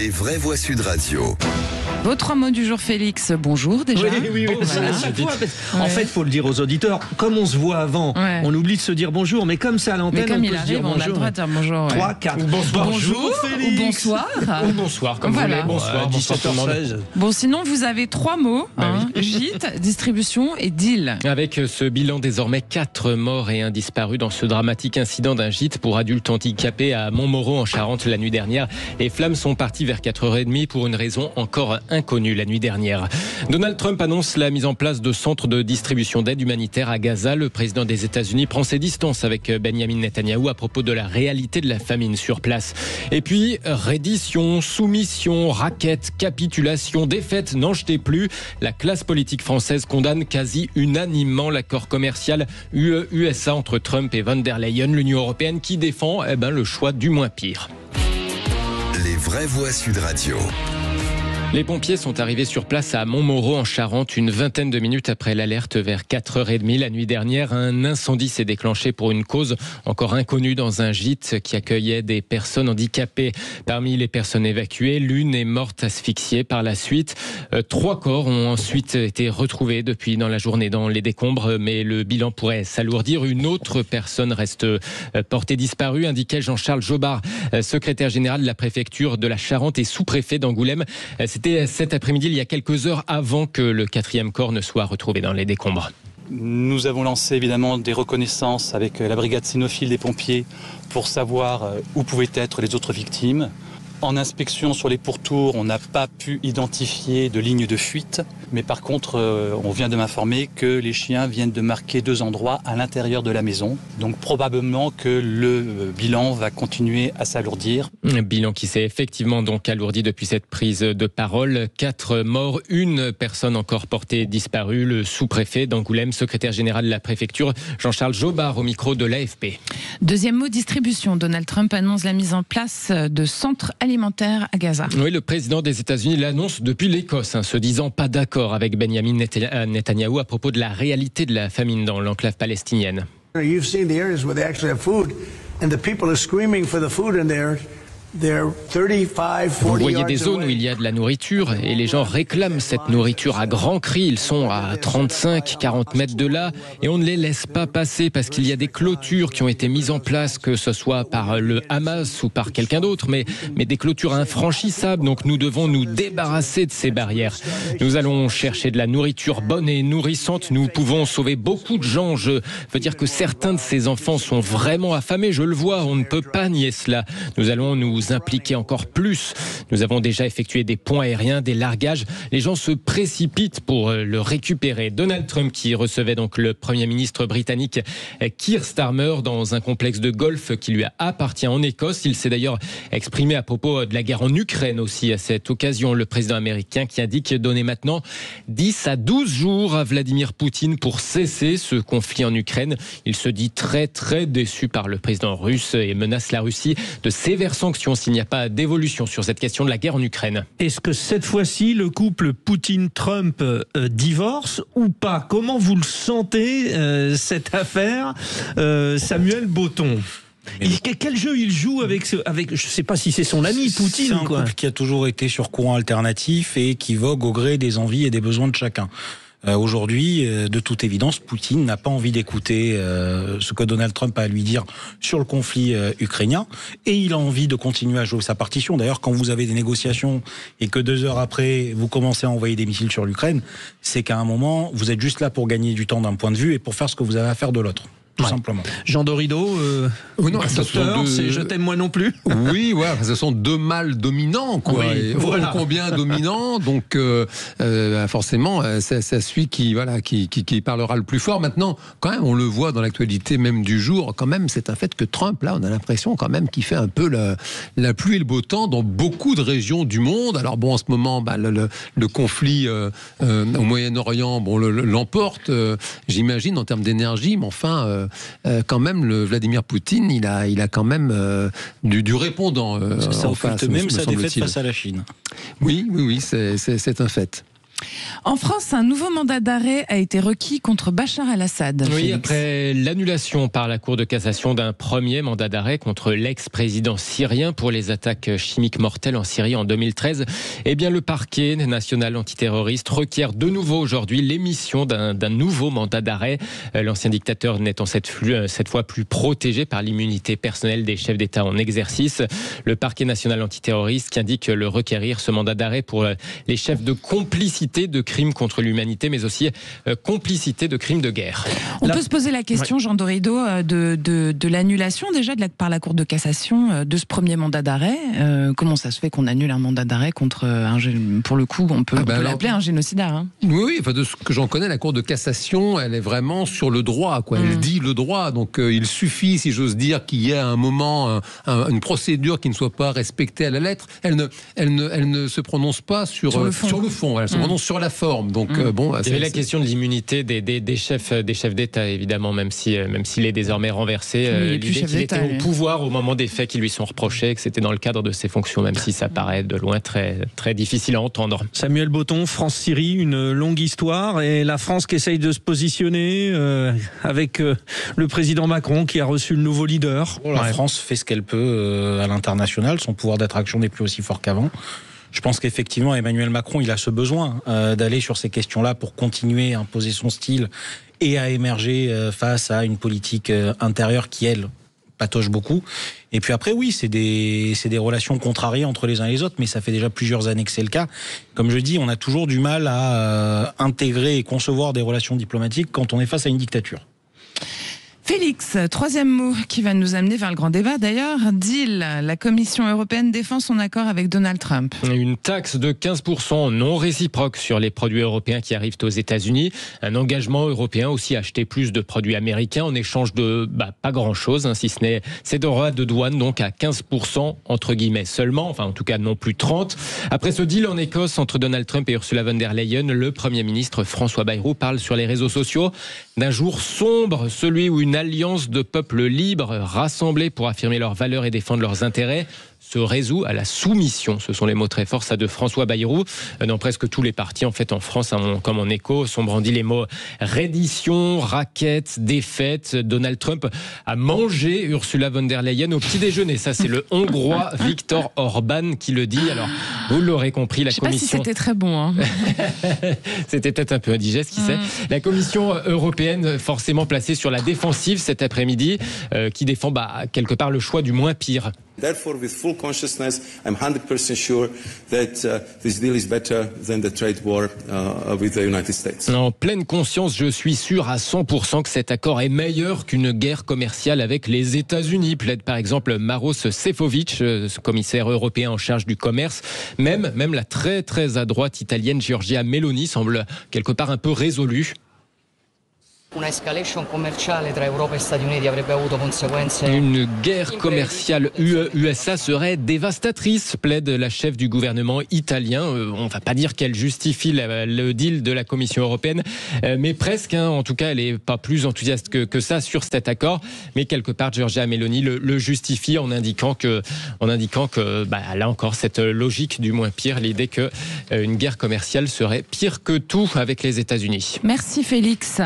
Les vraies voix Sud Radio. Vos 3 mots du jour, Félix. Bonjour déjà. Oui. Voilà. En fait, il faut le dire aux auditeurs. Comme on se voit avant, on oublie de se dire bonjour. Mais comme c'est à l'antenne, Mais comme on il peut se dire arrive, on a le droit de dire bonjour. 3, 4. Bonjour Félix. ou bonsoir. Ou bonsoir, comme Voilà. vous voulez. Bonsoir, 17h16. Bon, sinon, vous avez 3 mots. Gîte, distribution et deal. Avec ce bilan désormais 4 morts et 1 disparu dans ce dramatique incident d'un gîte pour adultes handicapés à Montmoreau en Charente la nuit dernière. Les flammes sont parties vers 4h30 pour une raison encore inconnue la nuit dernière. Donald Trump annonce la mise en place de centres de distribution d'aide humanitaire à Gaza. Le président des États-Unis prend ses distances avec Benjamin Netanyahou à propos de la réalité de la famine sur place. Et puis, reddition, soumission, raquette, capitulation, défaite, n'en jetez plus. La classe politique française condamne quasi unanimement l'accord commercial UE-USA entre Trump et von der Leyen, l'Union européenne qui défend le choix du moins pire. Les vraies voix Sud Radio. Les pompiers sont arrivés sur place à Montmoreau en Charente une vingtaine de minutes après l'alerte vers 4h30 la nuit dernière. Un incendie s'est déclenché pour une cause encore inconnue dans un gîte qui accueillait des personnes handicapées. Parmi les personnes évacuées, l'une est morte asphyxiée par la suite. 3 corps ont ensuite été retrouvés depuis dans la journée dans les décombres, mais le bilan pourrait s'alourdir. Une autre personne reste portée disparue, indiquait Jean-Charles Jobard, secrétaire général de la préfecture de la Charente et sous-préfet d'Angoulême. C'était cet après-midi, il y a quelques heures avant que le 4e corps ne soit retrouvé dans les décombres. Nous avons lancé évidemment des reconnaissances avec la brigade cynophile des pompiers pour savoir où pouvaient être les autres victimes. En inspection sur les pourtours, on n'a pas pu identifier de ligne de fuite. Mais par contre, on vient de m'informer que les chiens viennent de marquer 2 endroits à l'intérieur de la maison. Donc probablement que le bilan va continuer à s'alourdir. Un bilan qui s'est effectivement donc alourdi depuis cette prise de parole. 4 morts, 1 personne encore portée disparue. Le sous-préfet d'Angoulême, secrétaire général de la préfecture, Jean-Charles Jobard au micro de l'AFP. 2e mot, distribution. Donald Trump annonce la mise en place de centres alimentaire à Gaza. Oui, le président des États-Unis l'annonce depuis l'Écosse, se disant pas d'accord avec Benjamin Netanyahou à propos de la réalité de la famine dans l'enclave palestinienne. You've seen the areas where they actually have food and the people are screaming for the food in there. Vous voyez des zones où il y a de la nourriture et les gens réclament cette nourriture à grands cris. Ils sont à 35-40 mètres de là et on ne les laisse pas passer parce qu'il y a des clôtures qui ont été mises en place, que ce soit par le Hamas ou par quelqu'un d'autre, mais des clôtures infranchissables. Donc nous devons nous débarrasser de ces barrières. Nous allons chercher de la nourriture bonne et nourrissante. Nous pouvons sauver beaucoup de gens. Je veux dire que certains de ces enfants sont vraiment affamés. Je le vois, on ne peut pas nier cela. Nous allons nous impliquer encore plus. Nous avons déjà effectué des ponts aériens, des largages. Les gens se précipitent pour le récupérer. Donald Trump qui recevait donc le Premier ministre britannique Keir Starmer dans un complexe de golf qui lui appartient en Écosse. Il s'est d'ailleurs exprimé à propos de la guerre en Ukraine aussi à cette occasion. Le président américain qui indique donner maintenant 10 à 12 jours à Vladimir Poutine pour cesser ce conflit en Ukraine. Il se dit très déçu par le président russe et menace la Russie de sévères sanctions s'il n'y a pas d'évolution sur cette question de la guerre en Ukraine. Est-ce que cette fois-ci, le couple Poutine-Trump divorce ou pas? Comment vous le sentez, cette affaire, Samuel Botton? Quel jeu il joue avec je ne sais pas si c'est son ami Poutine. C'est un couple qui a toujours été sur courant alternatif et qui vogue au gré des envies et des besoins de chacun. Aujourd'hui, de toute évidence, Poutine n'a pas envie d'écouter ce que Donald Trump a à lui dire sur le conflit ukrainien, et il a envie de continuer à jouer sa partition. D'ailleurs, quand vous avez des négociations et que 2 heures après, vous commencez à envoyer des missiles sur l'Ukraine, c'est qu'à un moment, vous êtes juste là pour gagner du temps d'un point de vue et pour faire ce que vous avez à faire de l'autre. Tout simplement. Jean Dorido, docteur, c'est je t'aime moi non plus. Oui, ouais, ce sont 2 mâles dominants, quoi. Oui, voilà. Combien dominants, donc forcément, c'est celui qui parlera le plus fort. Maintenant, quand même, on le voit dans l'actualité même du jour. Quand même, c'est un fait que Trump, là, on a l'impression quand même qu'il fait un peu la pluie et le beau temps dans beaucoup de régions du monde. Alors bon, en ce moment, le conflit au Moyen-Orient, l'emporte, j'imagine, en termes d'énergie, mais enfin. Quand même, le Vladimir Poutine, il a quand même du répondant ça en face. Même sa défaite face à la Chine. Oui, c'est un fait. En France, un nouveau mandat d'arrêt a été requis contre Bachar el-Assad. Oui, Félix. après l'annulation par la Cour de cassation d'un premier mandat d'arrêt contre l'ex-président syrien pour les attaques chimiques mortelles en Syrie en 2013, eh bien le parquet national antiterroriste requiert de nouveau aujourd'hui l'émission d'un nouveau mandat d'arrêt. L'ancien dictateur n'étant cette fois plus protégé par l'immunité personnelle des chefs d'État en exercice. Le parquet national antiterroriste qui indique le requérir ce mandat d'arrêt pour les chefs de complicité de crimes contre l'humanité, mais aussi complicité de crimes de guerre. On peut se poser la question, Jean Dorido, de l'annulation déjà par la Cour de cassation de ce premier mandat d'arrêt. Comment ça se fait qu'on annule un mandat d'arrêt contre pour le coup, on peut l'appeler un génocidaire. Hein. Oui, enfin, de ce que j'en connais, la Cour de cassation, elle est vraiment sur le droit, quoi. Elle dit le droit, donc il suffit, si j'ose dire, qu'il y ait à un moment une procédure qui ne soit pas respectée à la lettre. Elle ne se prononce pas sur le fond. Elle se prononce sur la forme. Donc bon, il y avait la question de l'immunité des chefs d'État, évidemment, même s'il est désormais renversé. L'idée qu'il était au pouvoir au moment des faits qui lui sont reprochés, que c'était dans le cadre de ses fonctions, même si ça paraît de loin très, très difficile à entendre. Samuel Botton, France-Syrie, une longue histoire, et la France qui essaye de se positionner avec le président Macron qui a reçu le nouveau leader. La France fait ce qu'elle peut à l'international, son pouvoir d'attraction n'est plus aussi fort qu'avant. Je pense qu'effectivement, Emmanuel Macron, il a ce besoin d'aller sur ces questions-là pour continuer à imposer son style et à émerger face à une politique intérieure qui, elle, patauge beaucoup. Et puis après, oui, c'est des relations contrariées entre les uns et les autres, mais ça fait déjà plusieurs années que c'est le cas. Comme je dis, on a toujours du mal à intégrer et concevoir des relations diplomatiques quand on est face à une dictature. Félix, troisième mot qui va nous amener vers le grand débat d'ailleurs. Deal, la Commission européenne défend son accord avec Donald Trump. Une taxe de 15% non réciproque sur les produits européens qui arrivent aux États-Unis. Un engagement européen aussi à acheter plus de produits américains en échange de pas grand-chose, si ce n'est ces droits de douane donc à 15% entre guillemets seulement, enfin en tout cas non plus 30%. Après ce deal en Écosse entre Donald Trump et Ursula von der Leyen, le Premier ministre François Bayrou parle sur les réseaux sociaux d'un jour sombre, celui où une alliance de peuples libres rassemblés pour affirmer leurs valeurs et défendre leurs intérêts se résout à la soumission. Ce sont les mots très forts, ça, de François Bayrou. Dans presque tous les partis, en fait, en France, comme en Écho, sont brandis les mots reddition, raquette, défaite. Donald Trump a mangé Ursula von der Leyen au petit déjeuner. Ça, c'est le Hongrois Viktor Orban qui le dit. Alors, vous l'aurez compris, la commission... Je sais pas si c'était très bon. Hein. C'était peut-être un peu indigeste, qui sait. La Commission européenne, forcément placée sur la défensive cet après-midi, qui défend quelque part le choix du moins pire. Therefore, with full consciousness, I'm 100% sure that this deal is better than the trade war with the United States. En pleine conscience, je suis sûr à 100% que cet accord est meilleur qu'une guerre commerciale avec les États-Unis, plaide par exemple Maroš Šefčovič, commissaire européen en charge du commerce. Même la très très à droite italienne Giorgia Meloni semble quelque part un peu résolue. Une guerre commerciale UE-USA serait dévastatrice, plaide la chef du gouvernement italien. On ne va pas dire qu'elle justifie le deal de la Commission européenne, mais presque. En tout cas, elle n'est pas plus enthousiaste que ça sur cet accord. Mais quelque part, Giorgia Meloni le justifie en indiquant que là encore, cette logique du moins pire, l'idée qu'une guerre commerciale serait pire que tout avec les États-Unis. Merci Félix.